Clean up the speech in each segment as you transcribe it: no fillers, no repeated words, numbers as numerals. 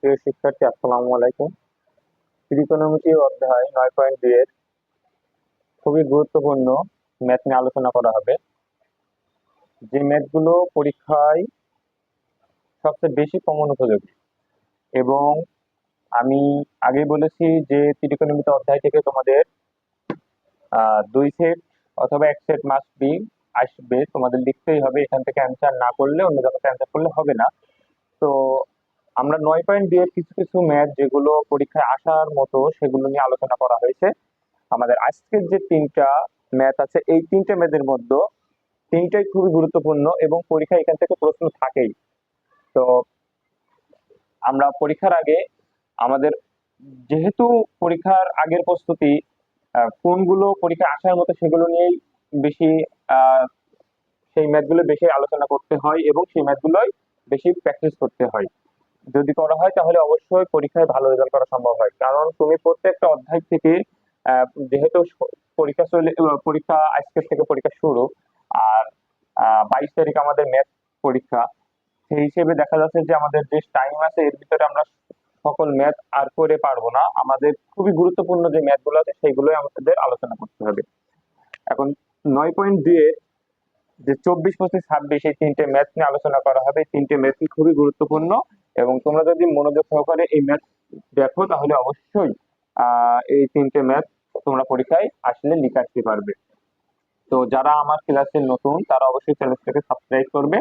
প্রিয় শিক্ষার্থী, আসসালামু আলাইকুম। ত্রিকোণমিতি অধ্যায় 9.2 এর খুবই গুরুত্বপূর্ণ ম্যাথ নিয়ে আলোচনা করা হবে। যে ম্যাথগুলো পরীক্ষায় সবচেয়ে বেশি কমন উপযোগী, এবং আমি আগেই বলেছি যে ত্রিকোণমিতি অধ্যায় থেকে তোমাদের 2 সেট অথবা 1 সেট মাস্ট বি আসবে, তোমাদের লিখতেই হবে। এখান থেকে অ্যান্সার না করলে অন্য জায়গাতে অ্যান্সার করলে হবে না। তো আমরা 9.2 এর কিছু কিছু ম্যাথ যেগুলো পরীক্ষায় আসার মতো সেগুলো নিয়ে আলোচনা করা হয়েছে। আমাদের আজকের যে 3টা ম্যাথ আছে, এই 3টে ম্যাথের মধ্যে 3টাই খুবই গুরুত্বপূর্ণ এবং পরীক্ষায় এখান থেকে প্রশ্ন থাকেই। তো আমরা পরীক্ষার আগে আমাদের যেহেতু পরীক্ষার আগের প্রস্তুতি কোনগুলো পরীক্ষায় আসার মতো সেগুলো নিয়েই বেশি সেই ম্যাথগুলো বেশি আলোচনা করতে হয় এবং সেই ম্যাথগুলোই বেশি প্র্যাকটিস করতে হয়। যদি করা হয় তাহলে অবশ্যই পরীক্ষায় ভালো রেজাল্ট করা সম্ভব হয়, কারণ তুমি প্রত্যেকটা অধ্যায় থেকে যেহেতু পরীক্ষা আজকের থেকে পরীক্ষা শুরু, আর 22 তারিখ আমাদের ম্যাথ পরীক্ষা। সেই হিসেবে দেখা যাচ্ছে যে আমাদের যে টাইম আছে এর ভিতরে আমরা সকল ম্যাথ আর করে পারবো না। আমাদের খুবই গুরুত্বপূর্ণ যে ম্যাথগুলো আছে সেগুলোই আমাদের আলোচনা করতে হবে। এখন 9.2 এর যে 24, 25, 26 এই 3টে ম্যাথ নিয়ে আলোচনা করা হবে। 3টে ম্যাথই খুবই গুরুত্বপূর্ণ, এবং তোমরা যদি মনোযোগ সহকারে এই ম্যাথ দেখো তাহলে অবশ্যই এই 3টে ম্যাথ তোমরা পরীক্ষায় আসলে লিখে আসতে পারবে। তো যারা আমার ক্লাসে নতুন তারা অবশ্যই চ্যানেলটাকে সাবস্ক্রাইব করবে,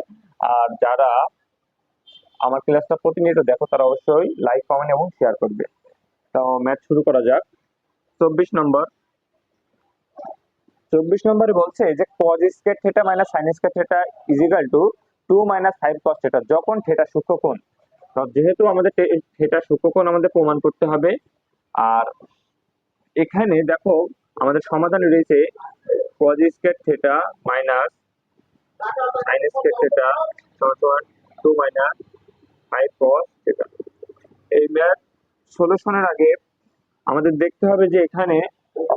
আর যারা আমার ক্লাসটা প্রতিনিয়ত দেখো তারা অবশ্যই লাইক, কমেন্ট এবং শেয়ার করবে। তো ম্যাথ শুরু করা যাক। 24 নম্বরে বলছে যে cos square theta minus sin square theta is equal to 2 minus 5 cos theta যখন থিটা সূক্ষ্মকোণ। তো যেহেতু আমাদের থিটা সূক্ষ্মকোণ আমাদের প্রমাণ করতে হবে, আর এখানে দেখো আমাদের সমাধানে রয়েছে cos square theta minus sin square theta সমান 2 মাইনাস 5 cos থিটা। এই ম্যাথ সলিউশনের আগে আমাদের দেখতে হবে যে এখানে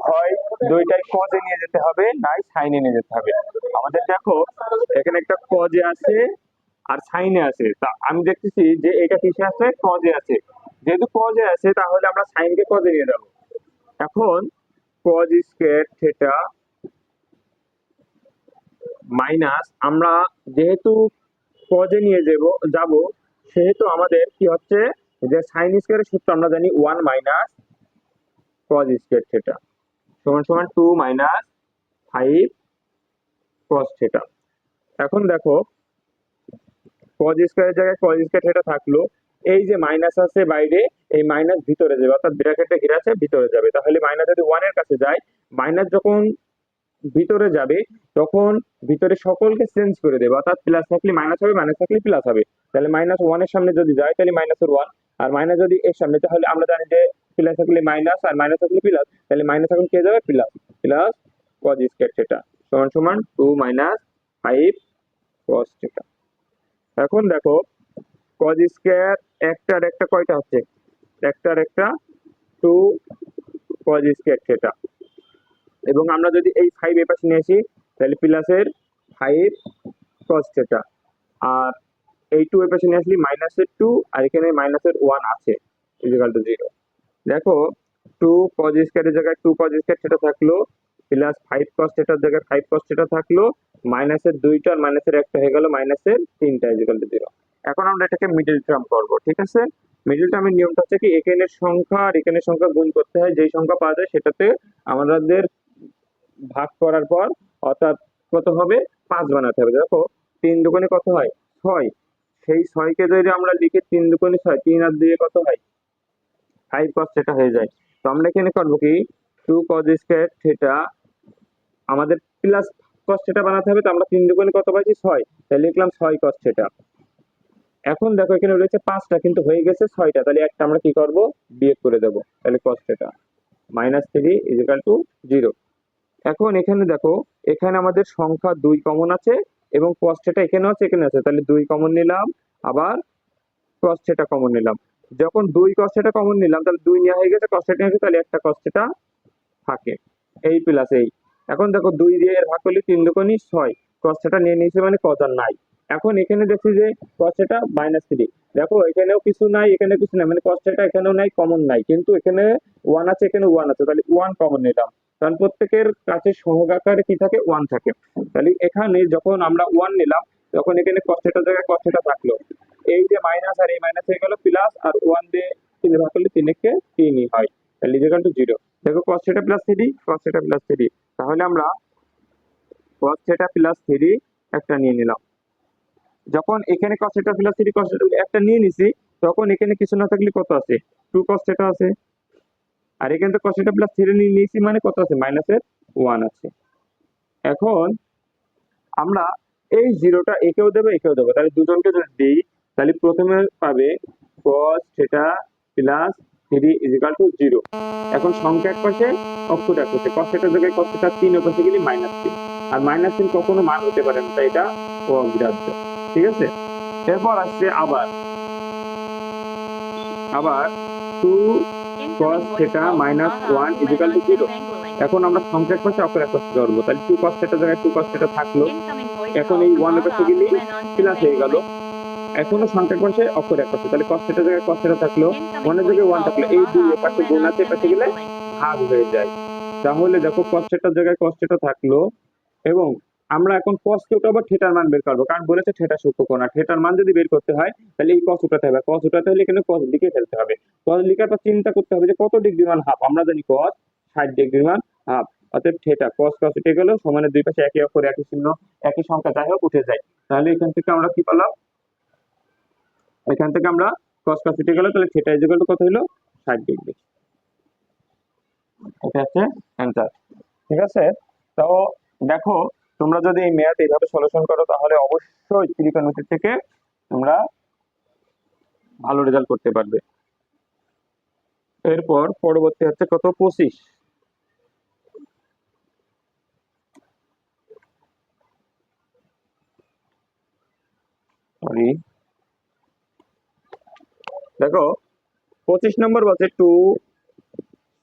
হয় দুইটাই কজে নিয়ে যেতে হবে, নাই সাইনে নিয়ে যেতে হবে। আমাদের দেখো এখানে একটা কজে আছে আর সাইনে আছে, তা আমি দেখতেছি যে এটা কিসে আছে, কজে আছে। যেহেতু কজে আছে তাহলে আমরা সাইনকে কজে নিয়ে যাবো। এখন কজ স্কয়ার থিটা মাইনাস, আমরা যেহেতু কজে নিয়ে যাব সেহেতু আমাদের কি হচ্ছে যে সাইন স্কয়ারের সূত্র আমরা জানি 1 মাইনাস কজ স্কয়ার থিটা সমান সমান 2 মাইনাস 5 cos থিটা। এখন দেখো cos স্কয়ারের জায়গায় cos স্কয়ার থিটা থাকলো, এই যে মাইনাস আছে বাইরে, এই মাইনাস ভিতরে যাবে, অর্থাৎ ব্র্যাকেটে ঘিরে আছে ভিতরে যাবে। তাহলে মাইনাস যদি 1 এর কাছে যায়, মাইনাস যখন ভিতরে যাবে তখন ভিতরে সকলকে চেঞ্জ করে দেবে, অর্থাৎ প্লাস থাকলে মাইনাস হবে, মাইনাস থাকলে প্লাস হবে। তাহলে মাইনাস 1 এর সামনে যদি যায় তাহলে মাইনাসের 1, আর মাইনাস যদি এর সামনে, তাহলে আমরা জানি যে প্লাস থাকলে মাইনাস আর মাইনাস থাকলে প্লাস, তাহলে মাইনাস এখন কে যাবে, plus. Plus cos square theta সমান সমান 2 মাইনাস 5 cos থিটা। এখন দেখো cos স্কয়ার একটার একটা কয়টা হচ্ছে, একটার একটা 2 cos স্কয়ার থিটা, এবং আমরা যদি এই 5 এর পাশে নিয়ে আসি তাহলে প্লাসের 5 cos থিটা, আর এই 2 এর পাশে নিয়ে আসলে মাইনাসের 2, আর এখানে মাইনাসের 1 আছে ইকুয়াল টু 0। দেখো 2 cos স্কয়ারের জায়গায় 2 cos স্কয়ার থিটা থাকলো, প্লাস 5 cos থিটার জায়গায় 5 cos থিটা থাকলো, মাইনাসের 2টা আর মাইনাসের একটা হয়ে গেল মাইনাসের 3টা ইকুয়াল টু 0। এখন আমরা এটাকে মিডল টার্ম করব, ঠিক আছে। মিডল টার্মের নিয়মটা হচ্ছে কি, এখানের সংখ্যা আর এখানের সংখ্যা গুণ করতে হয়, যেই সংখ্যা পাওয়া যায় সেটাতে আমাদের ভাগ করার পর অর্থাৎ কত হবে, 5 বানাতে হবে। দেখো 3 দুগুণে কত হয়, 6। সেই 6 কে যদি আমরা লিখি 3 দুগুণে 6, 3 আর 2 কত হয়, 5 cos থিটা হয়ে যায়। তো আমরা এখানে করবো কি, 2 cos স্কয়ার থিটা আমাদের প্লাস cos থিটা বানাতে হবে, তো আমরা 3 দুগুণে কত পাইছি, 6, তাহলে লিখলাম 6 cos থিটা। এখন দেখো এখানে রয়েছে 5টা কিন্তু হয়ে গেছে 6টা, তাহলে একটা আমরা কি করব, বিয়োগ করে দেব, তাহলে cos থিটা -3 ইকুয়াল টু 0। এখন এখানে দেখো এখানে আমাদের সংখ্যা 2 কমন আছে এবং cos থিটা এখানে আছে, এখানে আছে, তাহলে 2 কমন নিলাম, আবার cos থিটা কমন নিলাম। যখন 2 cos থিটা কমন নিলাম তাহলে 2 নেওয়া হয়ে গেছে, cos থিটা নিয়ে তাহলে একটা cos থিটা থাকে, এই প্লাস এই। এখন দেখো 2 দিয়ে এর ভাগ করলে 3 দুগুণে 6, cos থিটা নিয়ে নিয়েছে মানে cos আর নাই, এখন এখানে দেখছি যে cos θ -3, দেখো এখানেও কিছু নাই, এখানে কিছু নাই, মানে cos θ এখানেও নাই, কমন নাই, কিন্তু এখানে 1 আছে, এখানে 1 আছে, তাহলে 1 কমন নিলাম, কারণ প্রত্যেকের কাছে সহগ আকারে কি থাকে, 1 থাকে। তাহলে এখানে যখন আমরা 1 নিলাম, তখন এখানে cos θ এর জায়গায় cos θ থাকলো, এই যে মাইনাস আর এই মাইনাস হয়ে গেল প্লাস, আর 1 দিয়ে 3 ভাগ করলে 3 কে 3ই হয়, তাহলে ইকুয়াল টু 0। দেখো cos θ + 3, cos θ + 3, তাহলে আমরা cos θ + 3 একটা নিয়ে নিলাম। যখন এখানে cos θ + 3 cos θ একটা নিয়ে নিছি, তখন এখানে কিছু না থাকলে কত আছে, 2 cos θ আছে, আর এখানে তো cos θ + 3 নিয়ে নিয়েছি, মানে কত আছে, -1 আছে। এখন আমরা এই জিরোটা একেও দেবো, একেও দেবো, তাহলে দুজনকে যদি দিই, তাহলে প্রথমে পাবে cos θ + 3 = 0। এখন সংখ্যা এক পাশে, অক্ষর এক পাশে, cos θ এর জায়গায় cos θ 3 এর পাশে গেলে -3, আর -3 কখনো মান হতে পারে না, তাই এটা অগ্রাহ্য। ঠিক আছে, এরপর আসছে আবার 2 cos θ -1 = 0। এখন আমরা সংখ্যা এক পাশে, অক্ষর এক পাশে ধরবো, তাহলে 2 cos θ এর জায়গায় 2 cos θ থাকলো, এখন এই 1 এর পাশে গেলে প্লাস হয়ে গেল, এখনো সংখ্যা এক পাশে, অক্ষর এক পাশে, তাহলে cos θ এর জায়গায় cos θ থাকলো, 1 এর জায়গায় 1 থাকলো, এই 2 এর পাশে গুণ আছে, এর পাশে গেলে ভাগ হয়ে যায়। তাহলে দেখো cos θ এর জায়গায় cos θ থাকলো, এবং আমরা এখন cos কে আবার থিটার মান বের করবো, কারণ বলেছে থিটা সূক্ষ্মকোণ, আর থিটার মান যদি বের করতে হয় তাহলে এই cos উঠাতে হবে, cos উঠাতে হলে এখানে cos লিখে ফেলতে হবে, cos লিখার পর চিন্তা করতে হবে যে কত ডিগ্রি মান হাফ, আমরা জানি cos 60 ডিগ্রি মান হাফ, অতএব থিটা cos cos উঠে গেল, সমানের দুই পাশে একই অক্ষর, একই চিহ্ন, একই সংখ্যা, যাই হোক উঠে যায়। তাহলে এখান থেকে আমরা কি পেলাম, এখান থেকে আমরা cos cos উঠে গেল, তাহলে থিটা ইকুয়াল টু কত হলো, 60 ডিগ্রি। এটা হচ্ছে অ্যান্সার। ঠিক আছে, তো দেখো তোমরা যদি এই ম্যাথ এইভাবে সলিউশন করো, তাহলে অবশ্যই ত্রিকোণমিতি থেকে তোমরা ভালো রেজাল্ট করতে পারবে। এরপর পরবর্তী হচ্ছে কত, 25। সরি, দেখো 25 নম্বর বলছে 2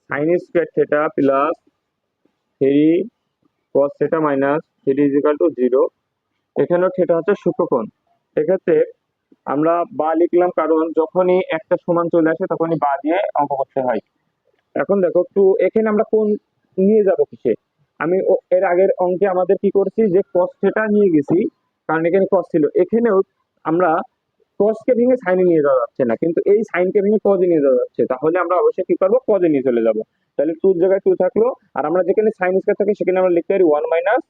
sin square theta plus 3 cos theta minus 3 0। এখানেও থিটা হচ্ছে সূক্ষ্মকোণ। এক্ষেত্রে আমরা বা লিখলাম, কারণ যখনই একটা সমান চলে আসে তখনই বা দিয়ে অঙ্ক করতে হয়। এখন দেখো টু, এখানে আমরা কোন নিয়ে যাব কিসে, আমি এর আগের অঙ্কে আমাদের কি করছি যে cos থিটা নিয়ে গেছি, কারণ এখানে cos ছিল, এখানেও আমরা cos কে ভেঙে সাইনে নিয়ে যাওয়া যাচ্ছে না, কিন্তু এই সাইন কে ভেঙে cos এ নিয়ে যাওয়া যাচ্ছে, তাহলে আমরা অবশ্যই কি করবো, cos এ নিয়ে চলে যাব। তাহলে 2 এর জায়গায় 2 থাকলো, আর আমরা যেখানে সাইন স্কয়ার থাকে সেখানে আমরা লিখতে পারি 1 minus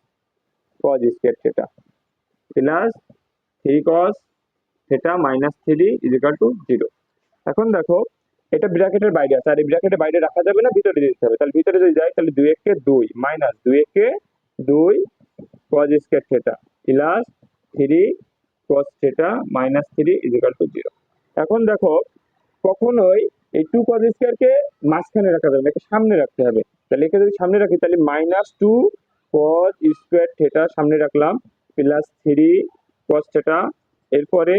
cos square theta plus 3 cos theta minus 3 0। এখন দেখো এটা ব্র্যাকেটের বাইরে আছে, আর এই ব্র্যাকেটের বাইরে রাখা যাবে না, ভিতরে দিতে হবে, তাহলে ভিতরে যদি যায় তাহলে 2 একে 2 মাইনাস 2 একে 2 cos square theta plus 3 cos theta minus 3 0। এখন দেখো কখনোই এই 2 cos স্কয়ার কে মাঝখানে রাখা যাবে না, একে সামনে রাখতে হবে, তাহলে একে যদি সামনে রাখি তাহলে -2 cos স্কয়ার থিটা সামনে রাখলাম প্লাস 3 cos থিটা, এরপরে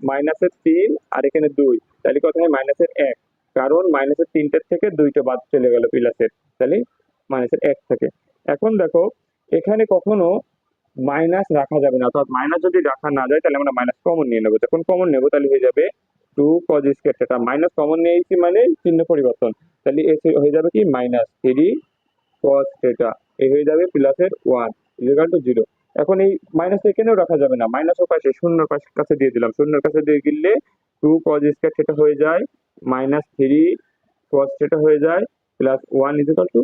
মাইনাসের 3 আর এখানে 2, তাহলে কত হয়, মাইনাসের 1, কারণ মাইনাসের 3টার থেকে 2টা বাদ চলে গেল প্লাসের, তাহলে মাইনাসের 1 থাকে। এখন দেখো এখানে কখনো মাইনাস রাখা যাবে না, অর্থাৎ মাইনাস যদি রাখা না যায় তাহলে আমরা মাইনাস কমন নিয়ে নেবো, যখন কমন নেবো তাহলে হয়ে যাবে 2 cos square theta, minus common নিয়েছি মানে চিহ্ন পরিবর্তন, তাহলে হয়ে যাবে কি -3 cos থিটা, এই হয়ে যাবে প্লাসের 1 0। এখন এই মাইনাস এখানেও রাখা যাবে না, মাইনাস ও পাশে শূন্যর কাছে দিয়ে দিলাম, শূন্যর কাছে দিয়ে দিলে 2 cos স্কয়ার থিটা হয়ে যায় -3 cos থিটা হয়ে যায় প্লাস 1 0।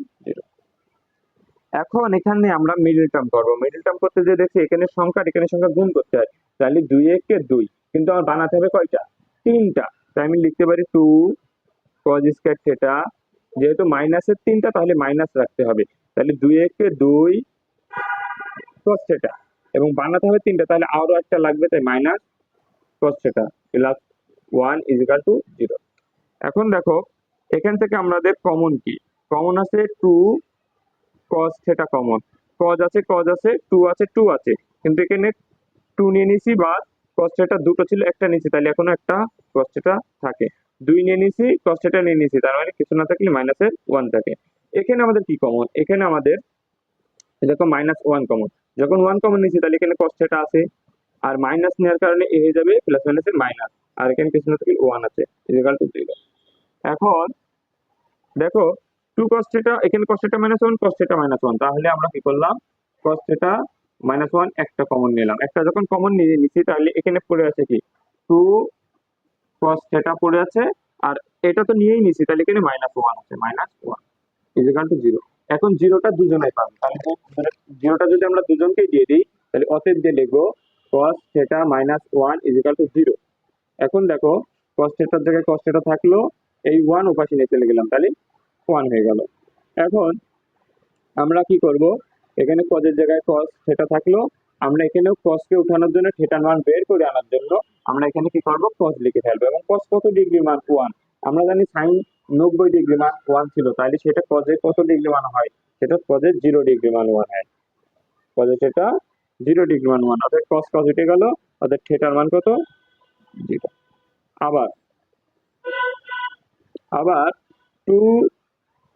এখন এখানে আমরা মিডল টার্ম করবো, মিডল টার্ম করতে যে দেখছি এখানে সংখ্যা আর এখানে সংখ্যা গুণ করতে হয়, তাহলে 2 একে 2, কিন্তু আমার বানাতে হবে কয়টা, 3টা, তাই আমি লিখতে পারি 2 cos স্কয়ার থিটা, যেহেতু মাইনাসের 3টা তাহলে মাইনাস রাখতে হবে, তাহলে 2 একে 2 cos থিটা, এবং বানাতে হবে 3টা, তাহলে আরো একটা লাগবে, তাই মাইনাস cos থিটা প্লাস 1 0। এখন দেখো এখান থেকে আমাদের কমন কি, কমন আছে 2 cos থিটা, কমন cos আছে, cos আছে, 2 আছে, 2 আছে, কিন্তু এখানে 2 নিয়ে নিছি, বা cos থিটা দুটো ছিল, একটা নিছি, তাহলে এখনো একটা cos থিটা থাকে, 2 নিয়ে নিছি, cos থিটা নিয়ে নিছি, তার মানে কিছু না থাকলে মাইনাসের 1 থাকে। এখানে আমাদের কি কমন, এখানে আমাদের দেখো -1 কমন, যখন 1 কমন নিছি তাহলে এখানে cos থিটা আছে, আর মাইনাস নেওয়ার কারণে এ হয়ে যাবে প্লাস মাইনাসের মাইনাস, আর এখানে কিছু না থাকলে 1 আছে, ইকুয়াল টু 0। এখন দেখো 2 cos থিটা, এখানে cos theta minus 1, cos theta minus 1, তাহলে আমরা কি করলাম, cos থিটা মাইনাস 1 একটা কমন নিলাম। একটা যখন কমন নিয়ে নিচ্ছি তাহলে এখানে পড়ে আছে কি 2 cos থিটা পড়ে আছে, আর এটা তো নিয়েই নিছি, তাহলে এখানে মাইনাস 1 আছে, মাইনাস 1 ইকুয়াল টু 0। এখন জিরোটা দুজনেই পাবে, তাহলে জিরোটা যদি আমরা দুজনকেই দিয়ে দিই তাহলে অতএব দিয়ে লিখবো cos theta minus 1 equal to 0। এখন দেখো cos থিটার জায়গায় cos থিটা থাকলো, এই 1 ওপাশে নিয়ে চলে গেলাম, তাহলে 1 হয়ে গেল। এখন আমরা কি করব, এখানে cos এর জায়গায় cos থিটা থাকলো, আমরা এখানেও cos কে উঠানোর জন্য থিটার মান বের করে আনার জন্য আমরা এখানে কি করব, cos লিখে ফেলবো। এবং cos কত ডিগ্রি মান 1, আমরা জানি sin 90 ডিগ্রি মান 1 ছিল, তাহলে সেটা cos এর কত ডিগ্রি মান হয়, সেটা cos এর 0 ডিগ্রি মান 1 হয়, cos এর সেটা 0 ডিগ্রি মান 1, অর্থাৎ cos cos উঠে গেল, অর্থাৎ থিটার মান কত 0। আবার আবার 2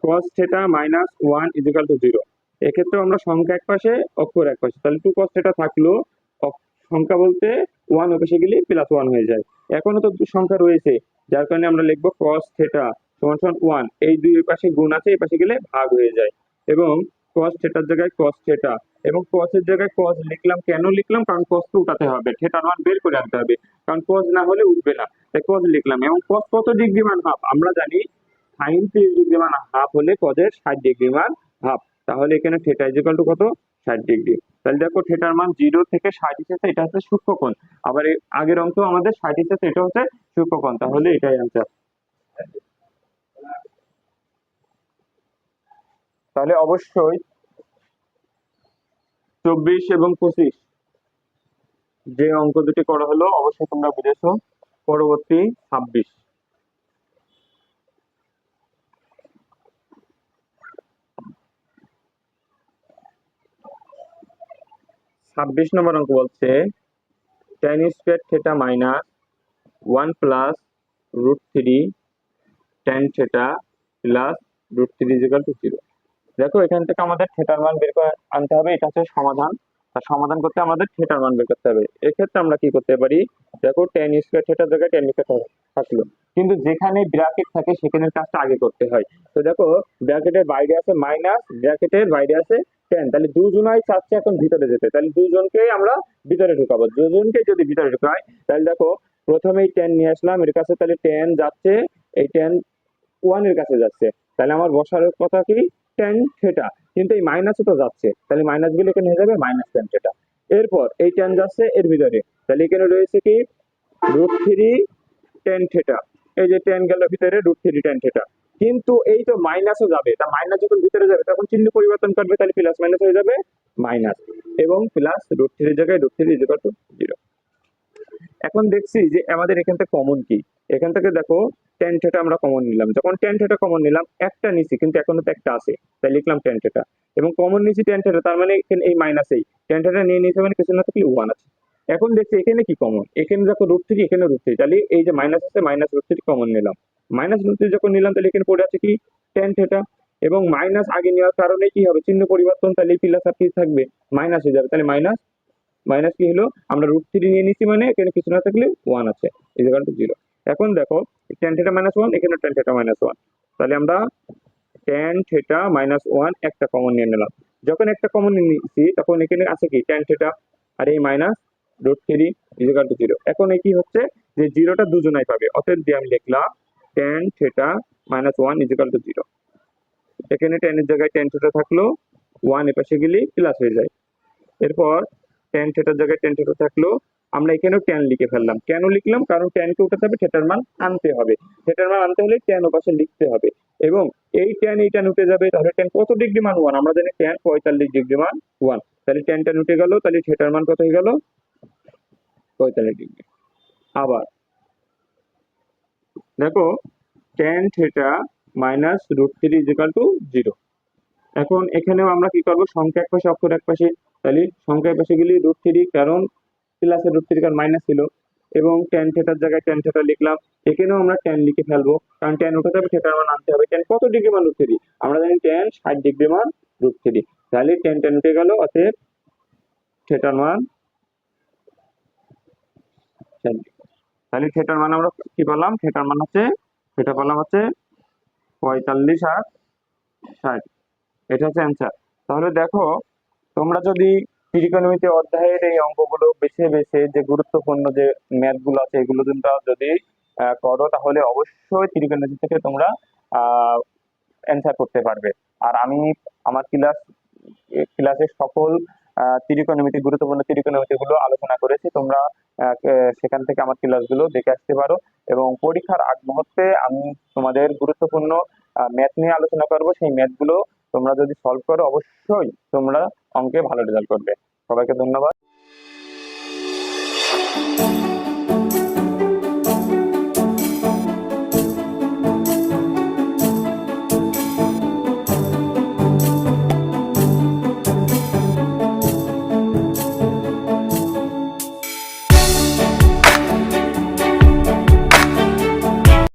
cos theta minus 1 equal to 0, এক্ষেত্রে আমরা সংখ্যা এক পাশে অক্ষর এক পাশে, তাহলে 2 cos থিটা থাকলো, সংখ্যা বলতে 1 ওপাশে গেলে প্লাস 1 হয়ে যায়। এখনো তো সংখ্যা রয়েছে, যার কারণে আমরা লিখবো cos থিটা সমান সমান 1, এই দুই পাশে গুণ আছে, এই পাশে গেলে ভাগ হয়ে যায়। এবং cos থিটার জায়গায় cos থিটা, এবং cos এর জায়গায় cos লিখলাম, কেন লিখলাম, কারণ cos কে উঠাতে হবে, থিটার মান বের করে আনতে হবে, কারণ cos না হলে উঠবে না, তাই cos লিখলাম। এবং cos কত ডিগ্রি মান হাফ, আমরা জানি sin 30 ডিগ্রি মান হাফ হলে cos এর 60 ডিগ্রি মান হাফ, তাহলে এখানে থিটা ইকুয়াল টু কত 60 ডিগ্রি। তাহলে দেখো থিটার মান 0 থেকে 60 এসেছে, এটা হচ্ছে সূক্ষ্মকোণ। আবার আগের অঙ্ক আমাদের 60 এসেছে, এটা হচ্ছে সূক্ষ্মকোণ, তাহলে এটাই आंसर। তাহলে অবশ্যই 24 এবং 25 যে অঙ্ক দুটি করা হলো অবশ্যই তোমরা বুঝেছো। পরবর্তী 26 নম্বর অঙ্ক বলছে tan square theta minus 1 plus root 3 tan theta plus root 3 equal to 0। দেখো এখান থেকে আমাদের থিটার মান বের করে আনতে হবে, এটা হচ্ছে সমাধান। আর সমাধান করতে আমাদের থিটার মান বের করতে হবে। এক্ষেত্রে আমরা কি করতে পারি, দেখো tan স্কয়ার থিটার জায়গায় tan স্কয়ার থাকলো, কিন্তু যেখানে ব্র্যাকেট থাকে সেখানে কাজটা আগে করতে হয়। তো দেখো ব্র্যাকেটের বাইরে আছে মাইনাস, ব্র্যাকেটের বাইরে আছে tan, তাহলে দুজনাই চাচ্ছে এখন ভিতরে যেতে, তাহলে দুজনকে আমরা ভিতরে ঢুকাবো। দুজনকে যদি ভিতরে ঢুকাই তাহলে দেখো প্রথমেই tan নিয়ে আসলাম এর কাছে, তাহলে tan যাচ্ছে, এই tan 1 এর কাছে যাচ্ছে, তাহলে আমার বসার কথা কি tan থিটা, কিন্তু এই মাইনাসও তো যাচ্ছে, তাহলে মাইনাস গুলো এখানে হয়ে যাবে মাইনাস tan থিটা। এরপর এই tan যাচ্ছে এর ভিতরে, তাহলে এখানে রয়েছে কি রুট 3 tan থিটা, এই যে tan গেল ভিতরে রুট 3 tan থিটা, কিন্তু এই তো মাইনাসও যাবে, তা মাইনাস যখন ভিতরে যাবে তখন চিহ্ন পরিবর্তন করবে, তাহলে প্লাস মাইনাস হয়ে যাবে মাইনাস, এবং প্লাস রুট 3 এর জায়গায় রুট 3 ইকুয়াল টু 0। এখন দেখছি যে আমাদের এখান থেকে কমন কি, এখান থেকে দেখো tan থিটা আমরা কমন নিলাম, যখন tan থিটা কমন নিলাম একটা নিছি, কিন্তু এখনো তো একটা আছে, তাই লিখলাম tan থিটা, এবং কমন নিছি tan থিটা, তার মানে এখানে এই মাইনাস, এই tan থিটা নিয়ে নিয়েছে মানে কিছু না থাকলে 1 আছে। এখন দেখছি এখানে কি কমন, এখানে দেখো রুট 3, এখানে রুট 3, তাহলে এই যে মাইনাস আছে মাইনাস রুট 3 কমন নিলাম, মাইনাস রুট 3 যখন নিলাম তাহলে এখানে পড়ে আছে কি tan থিটা, এবং মাইনাস আগে নেওয়ার কারণে কি হবে চিহ্ন পরিবর্তন, তাহলে প্লাস আর কি থাকবে মাইনাস হয়ে যাবে, তাহলে মাইনাস মাইনাস কি হলো, আমরা রুট 3 নিয়ে নিছি মানে এখানে কিছু না থাকলে 1 আছে, ইকুয়াল টু 0। এখন দেখো tan থিটা মাইনাস 1, এখানে tan থিটা মাইনাস 1, তাহলে আমরা tan থিটা মাইনাস 1 একটা কমন নিয়ে নিলাম। যখন একটা কমন নিয়েছি তখন এখানে আছে কি tan থিটা, আর এই মাইনাস রুট 3 ইকুয়াল টু 0। এখন এই কি হচ্ছে যে জিরোটা দুজনাই পাবে, অতএব দিয়ে আমি লিখলাম tan theta minus 1 equal to 0। এখানে tan এর জায়গায় tan থিটা থাকলো, 1 এপাশে গেলে প্লাস হয়ে যায়। এরপর tan থিটার জায়গায় tan থিটা থাকলো, আমরা এখানেও tan লিখে ফেললাম। কেন লিখলাম, কারণ tan কে উঠাতে হবে, থিটার মান আনতে হবে, থিটার মান আনতে হলে tan ওপাশে লিখতে হবে, এবং এই tan উঠে যাবে, তাহলে tan কত ডিগ্রি মান 1, আমরা জানি tan 45 ডিগ্রি মান 1, তাহলে tan উঠে গেল, তাহলে থিটার মান কত হয়ে গেল 45 ডিগ্রি। আবার দেখো tan theta minus root 3 equal to 0। এখন এখানেও আমরা কি করব, সংখ্যা এক পাশে অক্ষর এক পাশে, তাহলে সংখ্যা এক পাশে গেলে রুট 3, কারণ প্লাসের রুট 3 কারণ মাইনাস ছিল, এবং tan থিটার জায়গায় tan থিটা লিখলাম, এখানেও আমরা tan লিখে ফেলবো, কারণ tan উঠাতে হবে থিটার মান আনতে হবে। tan কত ডিগ্রি মান রুট 3, আমরা জানি tan 60 ডিগ্রি মান রুট 3, তাহলে tan উঠে গেল, অতএব থিটার মান তাহলে থিটার মান আমরা কি পেলাম? থিটার মান হচ্ছে, থিটা পেলাম হচ্ছে 45 আর 60। এটা হচ্ছে অ্যান্সার। তাহলে দেখো, তোমরা যদি ত্রিকোণমিতি অধ্যায়ের এই অঙ্কগুলো বেছে বেছে যে গুরুত্বপূর্ণ যে ম্যাথ গুলো আছে এগুলো তোমরা যদি করো, তাহলে অবশ্যই ত্রিকোণমিতি থেকে তোমরা অ্যান্সার করতে পারবে। আর আমি আমার ক্লাসের সকল ত্রিকোণমিতি, গুরুত্বপূর্ণ ত্রিকোণমিতি গুলো আলোচনা করেছি। তোমরা সেখান থেকে আমার ক্লাসগুলো দেখে আসতে পারো। এবং পরীক্ষার আগ মুহূর্তে আমি তোমাদের গুরুত্বপূর্ণ ম্যাথ নিয়ে আলোচনা করবো। সেই ম্যাথগুলো তোমরা যদি সলভ করো, অবশ্যই তোমরা অঙ্কে ভালো রেজাল্ট করবে। সবাইকে ধন্যবাদ।